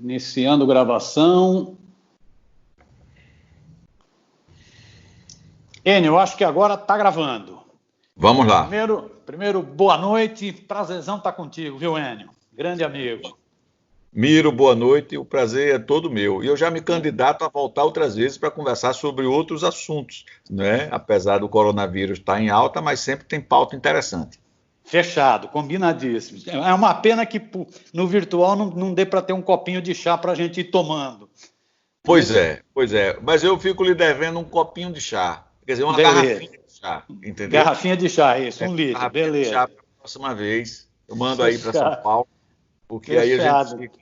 Iniciando gravação. Enio, eu acho que agora está gravando. Vamos lá. Primeiro, boa noite. Prazerzão estar contigo, viu, Enio? Grande amigo. Miro, boa noite. O prazer é todo meu. E eu já me candidato a voltar outras vezes para conversar sobre outros assuntos, né? Apesar do coronavírus estar em alta, mas sempre tem pauta interessante. Fechado, combinadíssimo. É uma pena que no virtual não dê para ter um copinho de chá para a gente ir tomando. Pois é. Mas eu fico lhe devendo um copinho de chá. Quer dizer, uma Beleza. garrafinha de chá, entendeu? Garrafinha de chá, isso, 1 litro, Garrafinha beleza. de chá para a próxima vez. Eu mando Fechado. aí para São Paulo, porque aí a gente fica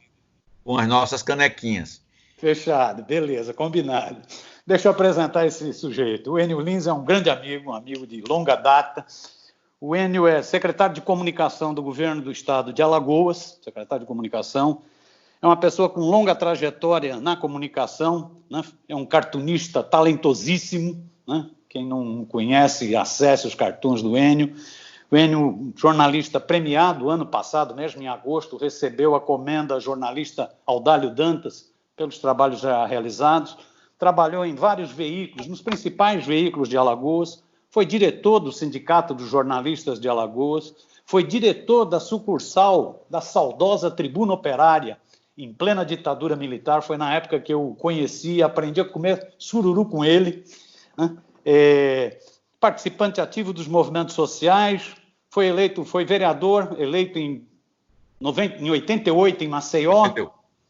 com as nossas canequinhas. Fechado, beleza, combinado. Deixa eu apresentar esse sujeito. O Enio Lins é um grande amigo, um amigo de longa data. O Enio é secretário de comunicação do governo do estado de Alagoas, secretário de comunicação. É uma pessoa com longa trajetória na comunicação, né? É um cartunista talentosíssimo, né? Quem não conhece, acesse os cartoons do Enio. O Enio, jornalista premiado, ano passado, mesmo em agosto, recebeu a comenda jornalista Audálio Dantas pelos trabalhos já realizados. Trabalhou em vários veículos, nos principais veículos de Alagoas. Foi diretor do Sindicato dos Jornalistas de Alagoas. Foi diretor da sucursal da saudosa Tribuna Operária, em plena ditadura militar. Foi na época que eu o conheci, aprendi a comer sururu com ele, né? Participante ativo dos movimentos sociais, foi vereador, eleito em 88 em Maceió,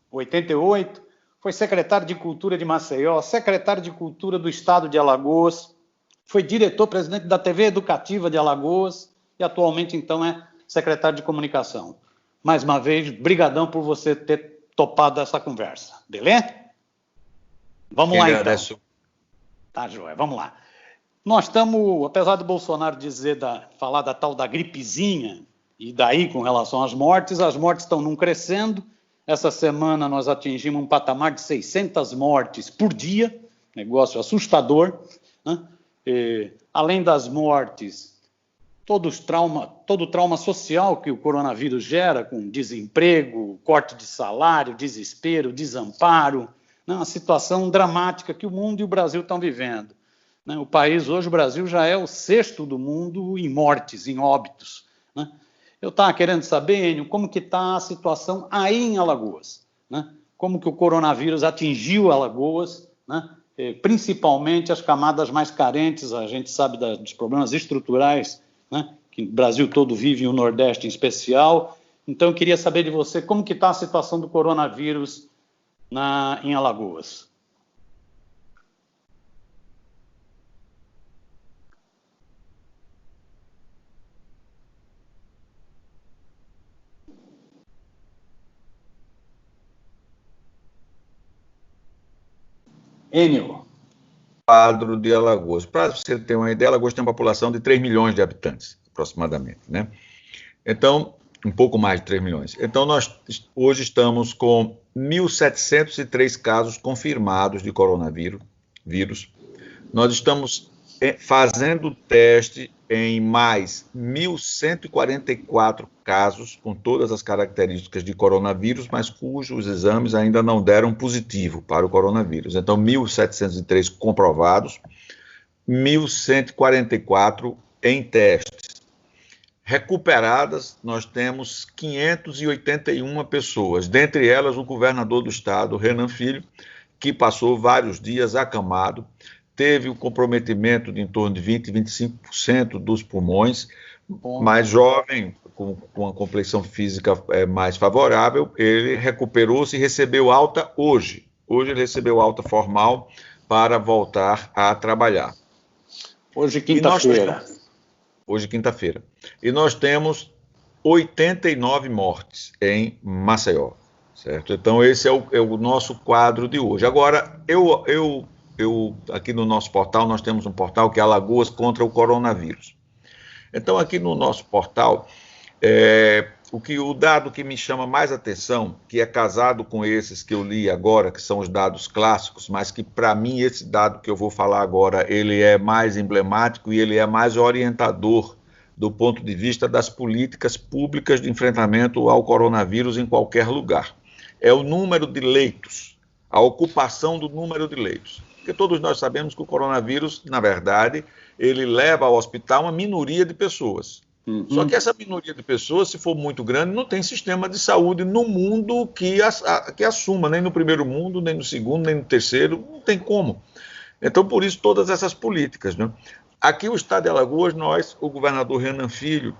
88, foi secretário de Cultura de Maceió, secretário de Cultura do Estado de Alagoas, foi diretor-presidente da TV Educativa de Alagoas e atualmente, então, é secretário de Comunicação. Mais uma vez, brigadão por você ter topado essa conversa, beleza? Vamos lá, então. Tá, joia, vamos lá. Nós estamos, apesar do Bolsonaro falar da tal da gripezinha, e daí com relação às mortes estão crescendo. Essa semana nós atingimos um patamar de 600 mortes por dia, negócio assustador, né? Além das mortes, todo o trauma social que o coronavírus gera, com desemprego, corte de salário, desespero, desamparo, né? Uma situação dramática que o mundo e o Brasil estão vivendo. O país hoje, o Brasil, já é o 6º do mundo em mortes, em óbitos, né? Eu estava querendo saber, Enio, como que está a situação aí em Alagoas, né? Como que o coronavírus atingiu Alagoas, né? Principalmente as camadas mais carentes. A gente sabe dos problemas estruturais, né? Que o Brasil todo vive, e o Nordeste em especial. Então, eu queria saber de você como que está a situação do coronavírus em Alagoas. Enio. Quadro de Alagoas. Para você ter uma ideia, Alagoas tem uma população de 3 milhões de habitantes, aproximadamente, né? Então, um pouco mais de 3 milhões. Então, nós hoje estamos com 1.703 casos confirmados de coronavírus. Nós estamos fazendo teste em mais 1.144 casos com todas as características de coronavírus, mas cujos exames ainda não deram positivo para o coronavírus. Então, 1.703 comprovados, 1.144 em testes. Recuperadas, nós temos 581 pessoas, dentre elas o governador do estado, Renan Filho, que passou vários dias acamado, teve o comprometimento de em torno de 20% a 25% dos pulmões, mais jovem, com uma complexão física mais favorável, ele recuperou-se e recebeu alta hoje. Hoje ele recebeu alta formal para voltar a trabalhar. Hoje, quinta-feira. Hoje, quinta-feira. E nós temos 89 mortes em Maceió, certo? Então, esse é o nosso quadro de hoje. Agora, aqui no nosso portal, nós temos um portal que é Alagoas contra o Coronavírus. Então, aqui no nosso portal, o dado que me chama mais atenção, que é casado com esses que eu li agora, que são os dados clássicos, mas que, para mim, esse dado que eu vou falar agora, ele é mais emblemático e ele é mais orientador do ponto de vista das políticas públicas de enfrentamento ao coronavírus em qualquer lugar. é o número de leitos, a ocupação do número de leitos. Porque todos nós sabemos que o coronavírus, na verdade, ele leva ao hospital uma minoria de pessoas. Só que essa minoria de pessoas, se for muito grande, não tem sistema de saúde no mundo que assuma, nem no primeiro mundo, nem no segundo, nem no terceiro, não tem como. Então, por isso, todas essas políticas, né? Aqui, o estado de Alagoas, o governador Renan Filho,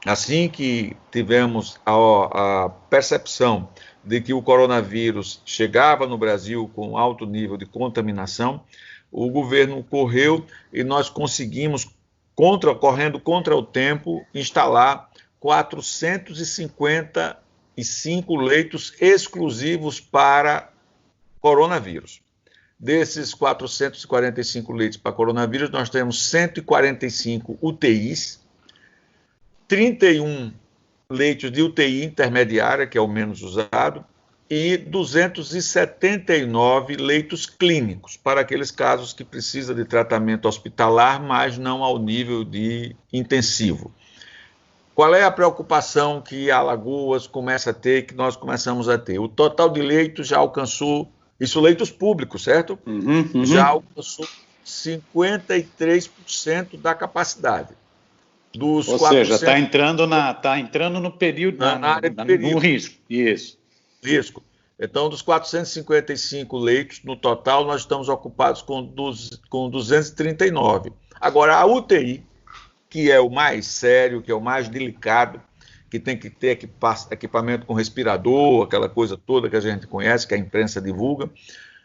assim que tivemos a percepção de que o coronavírus chegava no Brasil com alto nível de contaminação, o governo correu e nós conseguimos, correndo contra o tempo, instalar 455 leitos exclusivos para coronavírus. Desses 445 leitos para coronavírus, nós temos 145 UTIs, 31 leitos de UTI intermediária, que é o menos usado, e 279 leitos clínicos, para aqueles casos que precisam de tratamento hospitalar, mas não ao nível de intensivo. Qual é a preocupação que Alagoas começa a ter, que nós começamos a ter? O total de leitos já alcançou, isso leitos públicos, certo? Já alcançou 53% da capacidade. Ou seja, está entrando no período, na área de perigo. No risco. Risco. Então, dos 455 leitos, no total, nós estamos ocupados com 239. Agora, a UTI, que é o mais sério, que é o mais delicado, que tem que ter equipamento com respirador, aquela coisa toda que a gente conhece, que a imprensa divulga.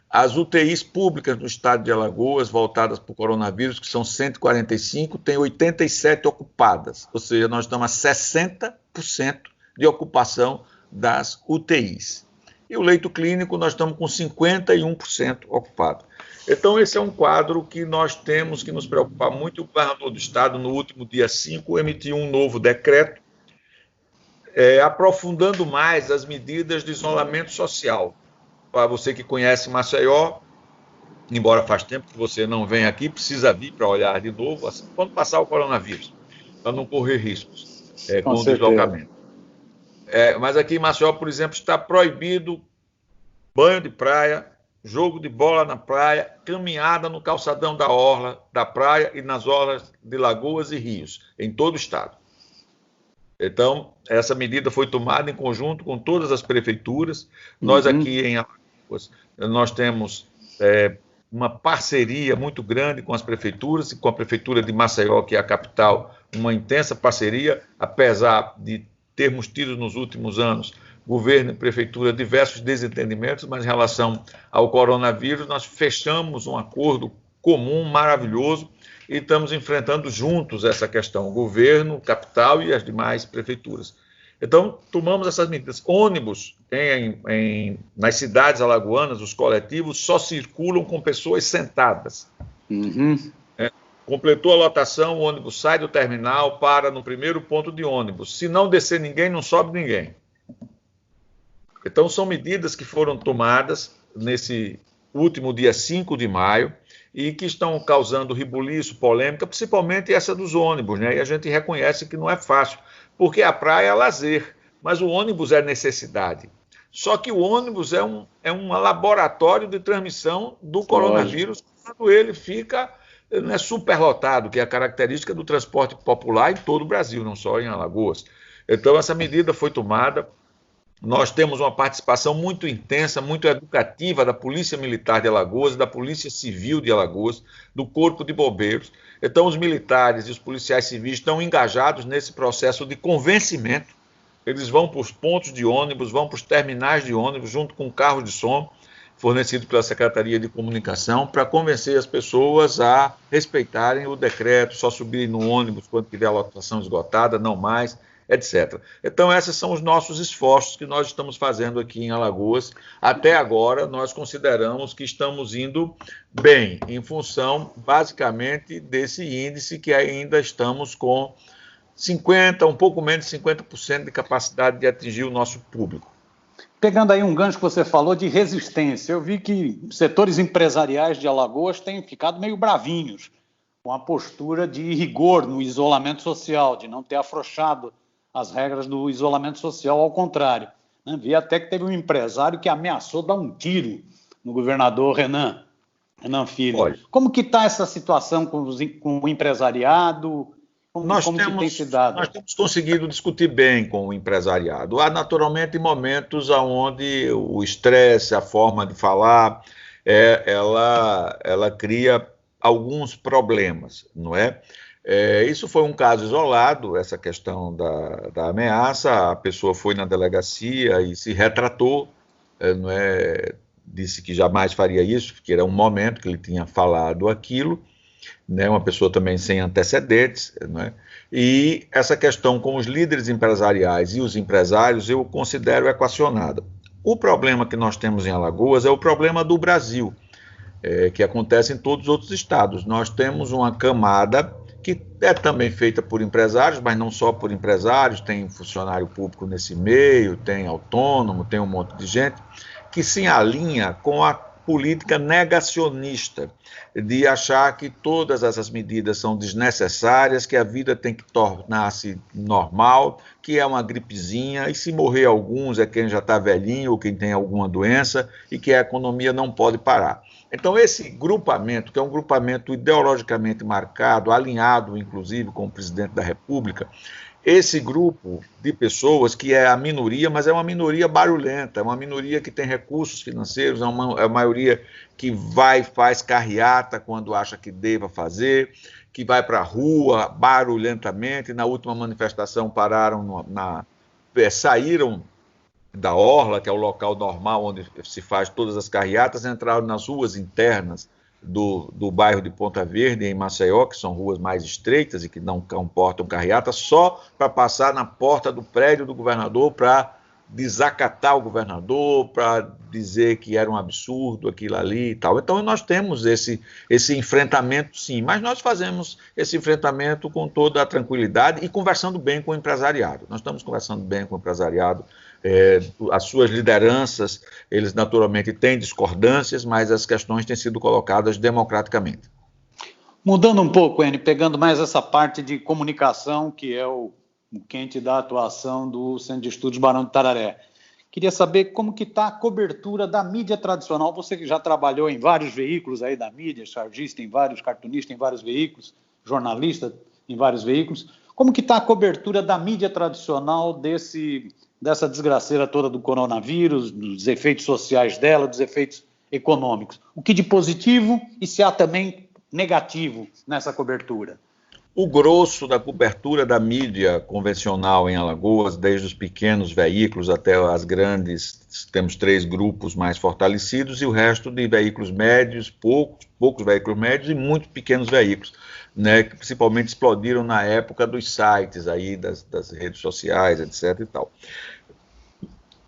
As UTIs públicas no estado de Alagoas, voltadas para o coronavírus, que são 145, tem 87 ocupadas, ou seja, nós estamos a 60% de ocupação das UTIs. E o leito clínico, nós estamos com 51% ocupado. Então, esse é um quadro que nós temos que nos preocupar muito. O governador do estado, no último dia 5, emitiu um novo decreto, aprofundando mais as medidas de isolamento social. Para você que conhece Maceió, embora faz tempo que você não vem aqui, precisa vir para olhar de novo, assim, quando passar o coronavírus, para não correr riscos com o deslocamento. Mas aqui em Maceió, por exemplo, está proibido banho de praia, jogo de bola na praia, caminhada no calçadão da orla da praia e nas orlas de lagoas e rios, em todo o estado. Então, essa medida foi tomada em conjunto com todas as prefeituras. Nós aqui em Alagoas, nós temos uma parceria muito grande com as prefeituras e com a prefeitura de Maceió, que é a capital, uma intensa parceria, apesar de termos tido nos últimos anos, governo e prefeitura, diversos desentendimentos, mas em relação ao coronavírus, nós fechamos um acordo comum, maravilhoso, e estamos enfrentando juntos essa questão, o governo, capital e as demais prefeituras. Então, tomamos essas medidas. Ônibus nas cidades alagoanas, os coletivos, só circulam com pessoas sentadas. Completou a lotação, o ônibus sai do terminal, para no primeiro ponto de ônibus. Se não descer ninguém, não sobe ninguém. Então, são medidas que foram tomadas nesse último dia 5 de maio e que estão causando rebuliço, polêmica, principalmente essa dos ônibus, né? E a gente reconhece que não é fácil, porque a praia é lazer, mas o ônibus é necessidade. Só que o ônibus é um laboratório de transmissão do coronavírus quando ele fica superlotado, que é a característica do transporte popular em todo o Brasil, não só em Alagoas. Então, essa medida foi tomada. Nós temos uma participação muito intensa, muito educativa da Polícia Militar de Alagoas, da Polícia Civil de Alagoas, do Corpo de Bombeiros. Então, os militares e os policiais civis estão engajados nesse processo de convencimento. Eles vão para os pontos de ônibus, vão para os terminais de ônibus, junto com carros de som, fornecido pela Secretaria de Comunicação, para convencer as pessoas a respeitarem o decreto, só subirem no ônibus quando tiver a lotação esgotada, não mais, etc. Então, esses são os nossos esforços que nós estamos fazendo aqui em Alagoas. Até agora, nós consideramos que estamos indo bem, em função, basicamente, desse índice que ainda estamos com 50%, um pouco menos de 50% de capacidade de atingir o nosso público. Pegando aí um gancho que você falou de resistência, eu vi que setores empresariais de Alagoas têm ficado meio bravinhos com a postura de rigor no isolamento social, de não ter afrouxado as regras do isolamento social, ao contrário. né? Vi até que teve um empresário que ameaçou dar um tiro no governador Renan Filho. Olha, como que está essa situação com o empresariado? Como que tem se dado? Nós temos conseguido discutir bem com o empresariado. Há naturalmente momentos onde o estresse, a forma de falar, ela cria alguns problemas, não é? Isso foi um caso isolado, essa questão da ameaça. A pessoa foi na delegacia e se retratou, não é? Disse que jamais faria isso, que era um momento que ele tinha falado aquilo, né? Uma pessoa também sem antecedentes, não é? E essa questão com os líderes empresariais e os empresários eu considero equacionada. O problema que nós temos em Alagoas é o problema do Brasil, que acontece em todos os outros estados. Nós temos uma camada que é também feita por empresários, mas não só por empresários, tem funcionário público nesse meio, tem autônomo, tem um monte de gente, que se alinha com a política negacionista, de achar que todas essas medidas são desnecessárias, que a vida tem que tornar-se normal, que é uma gripezinha, e se morrer alguns é quem já está velhinho ou quem tem alguma doença, e que a economia não pode parar. Então esse grupamento, que é um grupamento ideologicamente marcado, alinhado inclusive com o presidente da República, esse grupo de pessoas, que é a minoria, mas é uma minoria barulhenta, é uma minoria que tem recursos financeiros, é uma maioria que faz carreata quando acha que deva fazer, que vai para a rua barulhentamente. Na última manifestação saíram da Orla, que é o local normal onde se faz todas as carreatas, entraram nas ruas internas do bairro de Ponta Verde, em Maceió, que são ruas mais estreitas e que não comportam carreata, só para passar na porta do prédio do governador, para desacatar o governador, para dizer que era um absurdo aquilo ali e tal. Então nós temos esse enfrentamento, sim, mas nós fazemos esse enfrentamento com toda a tranquilidade e conversando bem com o empresariado. Nós estamos conversando bem com o empresariado. As suas lideranças, eles naturalmente têm discordâncias, mas as questões têm sido colocadas democraticamente. Mudando um pouco, Enio, pegando mais essa parte de comunicação, que é o quente da atuação do Centro de Estudos Barão de Tararé. Queria saber como que está a cobertura da mídia tradicional. Você que já trabalhou em vários veículos aí da mídia, chargista em vários, cartunista em vários veículos, jornalista em vários veículos. Como que está a cobertura da mídia tradicional dessa desgraceira toda do coronavírus, dos efeitos sociais dela, dos efeitos econômicos? O que de positivo e se há também negativo nessa cobertura? O grosso da cobertura da mídia convencional em Alagoas, desde os pequenos veículos até as grandes, temos 3 grupos mais fortalecidos, e o resto de veículos médios, poucos veículos médios e muitos pequenos veículos, né, que principalmente explodiram na época dos sites aí, das redes sociais, etc. e tal.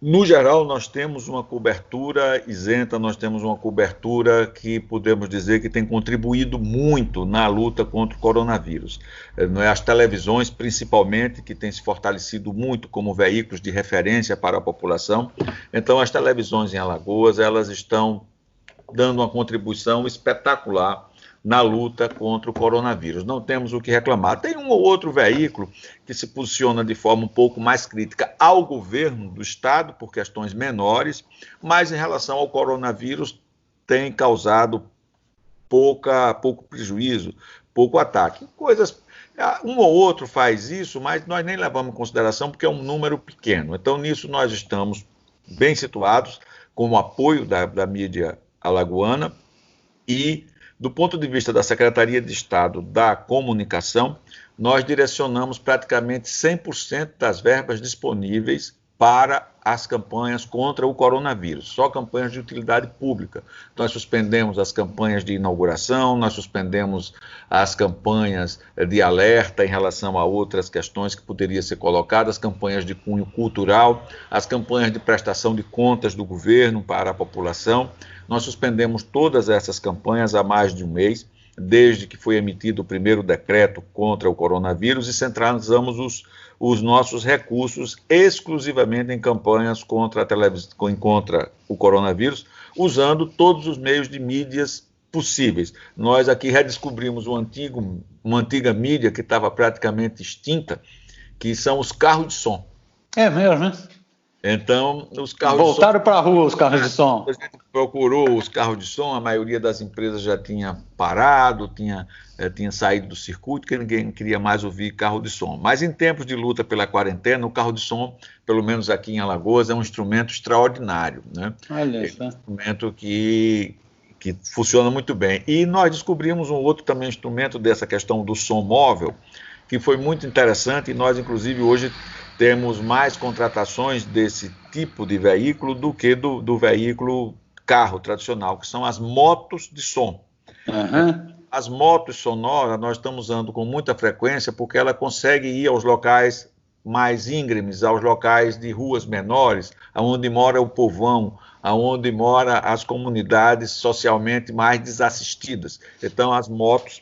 No geral, nós temos uma cobertura isenta, nós temos uma cobertura que podemos dizer que tem contribuído muito na luta contra o coronavírus. As televisões, principalmente, que têm se fortalecido muito como veículos de referência para a população. Então, as televisões em Alagoas, elas estão dando uma contribuição espetacular na luta contra o coronavírus. Não temos o que reclamar. Tem um ou outro veículo que se posiciona de forma um pouco mais crítica ao governo do estado, por questões menores, mas em relação ao coronavírus tem causado pouco prejuízo, pouco ataque. Um ou outro faz isso, mas nós nem levamos em consideração porque é um número pequeno. Então, nisso nós estamos bem situados, com o apoio da mídia alagoana e, do ponto de vista da Secretaria de Estado da Comunicação, nós direcionamos praticamente 100% das verbas disponíveis para as campanhas contra o coronavírus, só campanhas de utilidade pública. Nós suspendemos as campanhas de inauguração, nós suspendemos as campanhas de alerta em relação a outras questões que poderiam ser colocadas, campanhas de cunho cultural, as campanhas de prestação de contas do governo para a população. Nós suspendemos todas essas campanhas há mais de um mês, desde que foi emitido o primeiro decreto contra o coronavírus, e centralizamos os nossos recursos exclusivamente em campanhas contra o coronavírus, usando todos os meios de mídias possíveis. Nós aqui redescobrimos uma antiga mídia que estava praticamente extinta, que são os carros de som. É mesmo, né? Então, os carros voltaram para a rua, os carros de som. A gente procurou os carros de som, a maioria das empresas já tinha parado, tinha saído do circuito, que ninguém queria mais ouvir carro de som. Mas em tempos de luta pela quarentena, o carro de som, pelo menos aqui em Alagoas, é um instrumento extraordinário, né? Olha, é um instrumento que funciona muito bem. E nós descobrimos um outro também instrumento dessa questão do som móvel, que foi muito interessante, e nós, inclusive, hoje temos mais contratações desse tipo de veículo do que do veículo carro tradicional, que são as motos de som. Uhum. As motos sonoras nós estamos usando com muita frequência porque ela consegue ir aos locais mais íngremes, aos locais de ruas menores, aonde mora o povão, aonde mora as comunidades socialmente mais desassistidas. Então, as motos,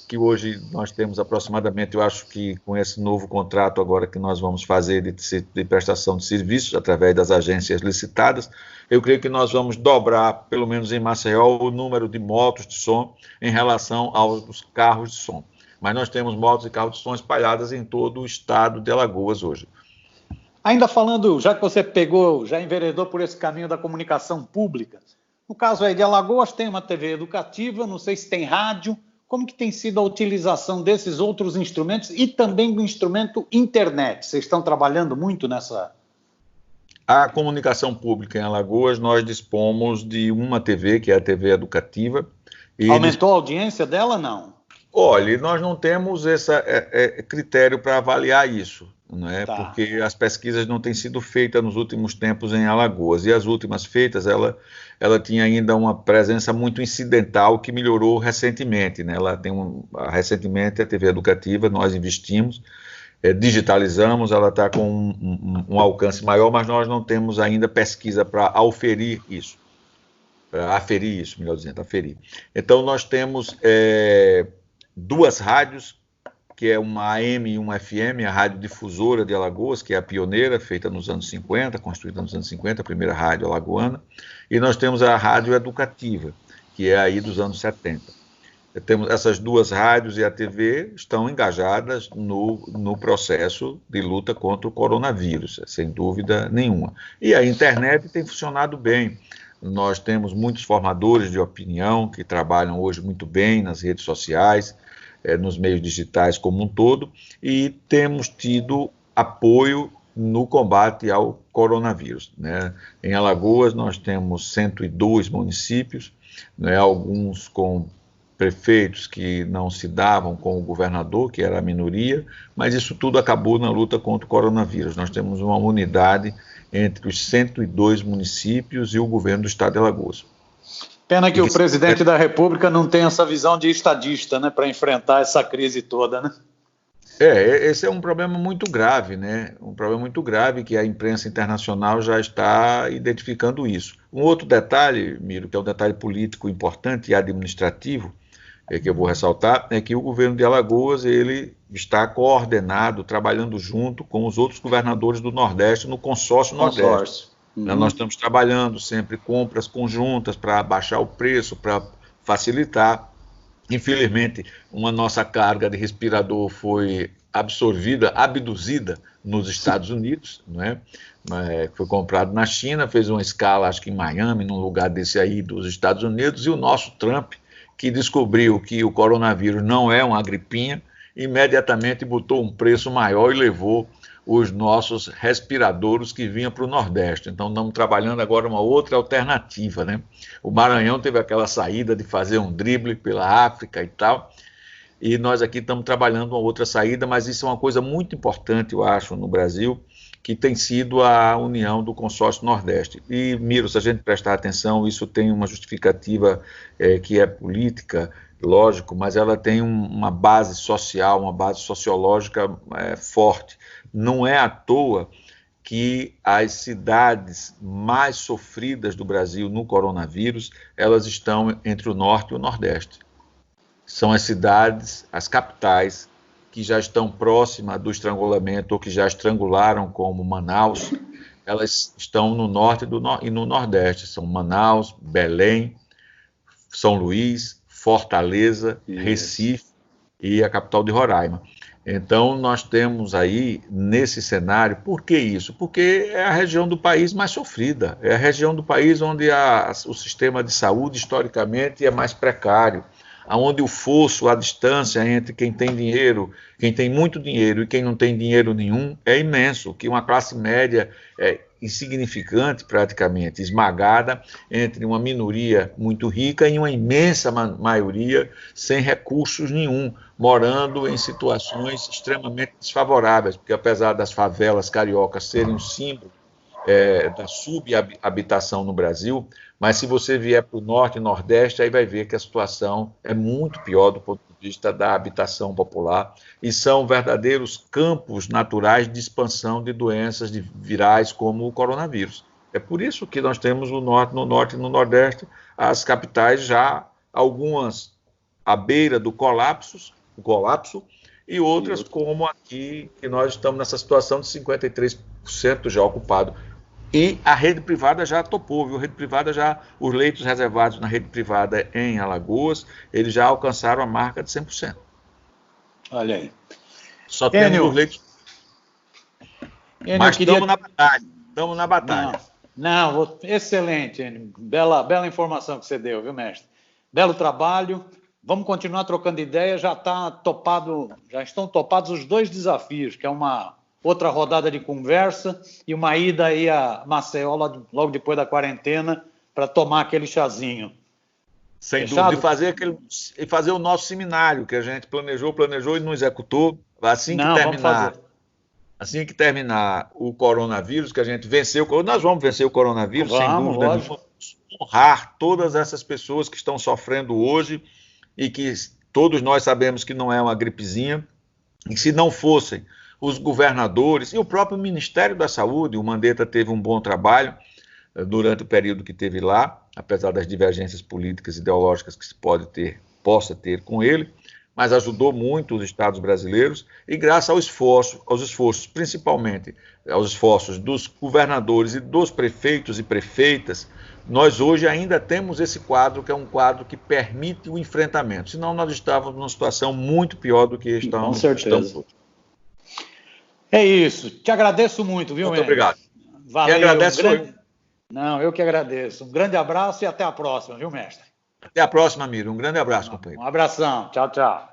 que hoje nós temos aproximadamente, eu acho que com esse novo contrato agora que nós vamos fazer de prestação de serviços através das agências licitadas, eu creio que nós vamos dobrar, pelo menos em Maceió, o número de motos de som em relação aos carros de som. Mas nós temos motos e carros de som espalhadas em todo o estado de Alagoas hoje. Ainda falando, já que você já enveredou por esse caminho da comunicação pública, no caso aí de Alagoas tem uma TV educativa, não sei se tem rádio. Como que tem sido a utilização desses outros instrumentos e também do instrumento internet? Vocês estão trabalhando muito nessa? A comunicação pública em Alagoas, nós dispomos de uma TV, que é a TV educativa. Aumentou a audiência dela, não? Olha, nós não temos esse critério para avaliar isso, não é? Tá. Porque as pesquisas não têm sido feitas nos últimos tempos em Alagoas, e as últimas feitas, ela tinha ainda uma presença muito incidental que melhorou recentemente, né? Recentemente a TV educativa, nós investimos, digitalizamos, ela está com um alcance maior, mas nós não temos ainda pesquisa para aferir isso. Então nós temos duas rádios, que é uma AM e uma FM, a Rádio Difusora de Alagoas, que é a pioneira, feita nos anos 50, construída nos anos 50, a primeira rádio alagoana, e nós temos a Rádio Educativa, que é aí dos anos 70. Temos essas duas rádios e a TV estão engajadas no processo de luta contra o coronavírus, sem dúvida nenhuma. E a internet tem funcionado bem. Nós temos muitos formadores de opinião que trabalham hoje muito bem nas redes sociais, nos meios digitais como um todo, e temos tido apoio no combate ao coronavírus, né? Em Alagoas nós temos 102 municípios, né? Alguns com prefeitos que não se davam com o governador, que era a minoria, mas isso tudo acabou na luta contra o coronavírus. Nós temos uma unidade entre os 102 municípios e o governo do estado de Alagoas. Pena que o presidente da República não tem essa visão de estadista, né, para enfrentar essa crise toda, né? Esse é um problema muito grave, né? Um problema muito grave que a imprensa internacional já está identificando isso. Um outro detalhe, Miro, que é um detalhe político importante e administrativo, que eu vou ressaltar, é que o governo de Alagoas, ele está coordenado, trabalhando junto com os outros governadores do Nordeste no consórcio Nordeste. Uhum. Nós estamos trabalhando sempre compras conjuntas para baixar o preço, para facilitar. Infelizmente, uma nossa carga de respirador foi abduzida nos Estados Unidos, né? Foi comprado na China, fez uma escala, acho que em Miami, num lugar desse aí dos Estados Unidos, e o nosso Trump, que descobriu que o coronavírus não é uma gripinha, imediatamente botou um preço maior e levou os nossos respiradores que vinham para o Nordeste. Então estamos trabalhando agora uma outra alternativa, né? O Maranhão teve aquela saída de fazer um drible pela África e tal, e nós aqui estamos trabalhando uma outra saída, mas isso é uma coisa muito importante, eu acho, no Brasil, que tem sido a união do consórcio Nordeste. E, Miro, se a gente prestar atenção, isso tem uma justificativa que é política, lógico, mas ela tem uma base social, uma base sociológica forte. Não é à toa que as cidades mais sofridas do Brasil no coronavírus, elas estão entre o Norte e o Nordeste. São as cidades, as capitais, que já estão próximas do estrangulamento ou que já estrangularam, como Manaus, elas estão no Norte e no Nordeste. São Manaus, Belém, São Luís, Fortaleza, Recife e a capital de Roraima. Então, nós temos aí, nesse cenário, por que isso? Porque é a região do país mais sofrida, é a região do país onde o sistema de saúde, historicamente, é mais precário, onde o fosso, a distância entre quem tem dinheiro, quem tem muito dinheiro e quem não tem dinheiro nenhum é imenso, que uma classe média insignificante, praticamente, esmagada entre uma minoria muito rica e uma imensa maioria sem recursos nenhum, morando em situações extremamente desfavoráveis, porque apesar das favelas cariocas serem um símbolo da subhabitação no Brasil, mas se você vier para o norte e nordeste, aí vai ver que a situação é muito pior do ponto de vista da habitação popular, e são verdadeiros campos naturais de expansão de doenças virais como o coronavírus. É por isso que nós temos no norte e no nordeste, as capitais já, algumas à beira do colapso, e outras como aqui, que nós estamos nessa situação de 53% já ocupado. E a rede privada já topou, viu? A rede privada os leitos reservados na rede privada em Alagoas, eles já alcançaram a marca de 100%. Olha aí. Só temos os leitos. Mas estamos na batalha. Não, excelente, Enio. Bela informação que você deu, viu, mestre? Belo trabalho. Vamos continuar trocando ideia. Já estão topados os 2 desafios, que é uma outra rodada de conversa e uma ida aí a Maceió logo depois da quarentena para tomar aquele chazinho. Sem dúvida. E fazer o nosso seminário, que a gente planejou e não executou. Assim que terminar o coronavírus, que a gente venceu, nós vamos vencer o coronavírus, sem dúvida nenhuma. Honrar todas essas pessoas que estão sofrendo hoje e que todos nós sabemos que não é uma gripezinha, e se não fossem os governadores e o próprio Ministério da Saúde, o Mandetta teve um bom trabalho durante o período que teve lá, apesar das divergências políticas e ideológicas que se possa ter com ele, mas ajudou muito os estados brasileiros e graças aos esforços, principalmente aos esforços dos governadores e dos prefeitos e prefeitas, nós hoje ainda temos esse quadro, que é um quadro que permite o enfrentamento, senão nós estávamos numa situação muito pior do que estamos hoje. É isso. Te agradeço muito, viu, Muito obrigado. Valeu. Quem agradece Não, eu que agradeço. Um grande abraço e até a próxima, viu, mestre? Até a próxima, Miro. Um grande abraço, companheiro. Um abração. Tchau, tchau.